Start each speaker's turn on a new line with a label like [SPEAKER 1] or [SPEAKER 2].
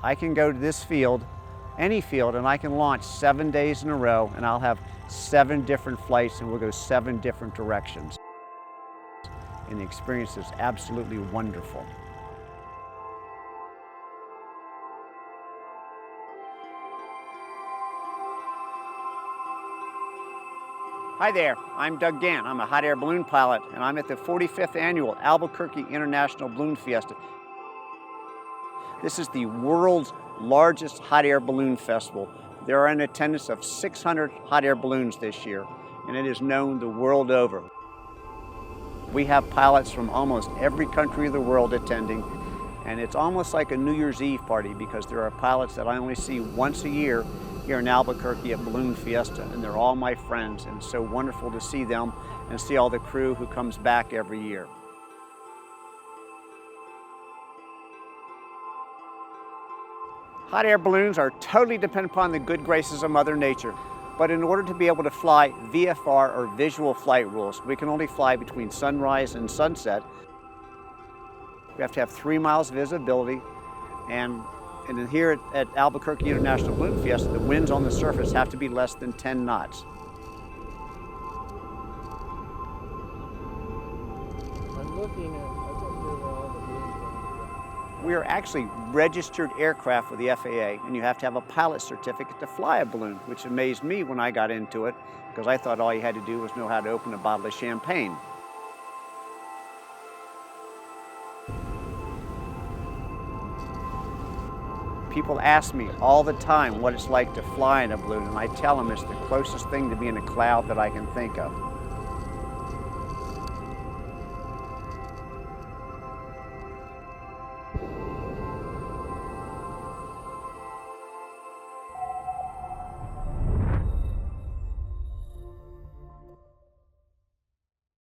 [SPEAKER 1] I can go to this field, any field, and I can launch 7 days in a row, and I'll have 7 different flights, and we'll go 7 different directions. And the experience is absolutely wonderful. Hi there, I'm Doug Gant. I'm a hot air balloon pilot, and I'm at the 45th annual Albuquerque International Balloon Fiesta. This is the world's largest hot air balloon festival. There are in attendance of 600 hot air balloons this year, and it is known the world over. We have pilots from almost every country of the world attending, and it's almost like a New Year's Eve party because there are pilots that I only see once a year here in Albuquerque at Balloon Fiesta, and they're all my friends, and it's so wonderful to see them and see all the crew who comes back every year. Hot air balloons are totally dependent upon the good graces of Mother Nature. But in order to be able to fly VFR or visual flight rules, we can only fly between sunrise and sunset. We have to have 3 miles visibility, and here at Albuquerque International Balloon Fiesta, the winds on the surface have to be less than 10 knots.
[SPEAKER 2] I'm looking at, I think there are all the balloons.
[SPEAKER 1] We are actually registered aircraft with the FAA, and you have to have a pilot certificate to fly a balloon, which amazed me when I got into it, because I thought all you had to do was know how to open a bottle of champagne. People ask me all the time what it's like to fly in a balloon, and I tell them it's the closest thing to being a cloud that I can think of.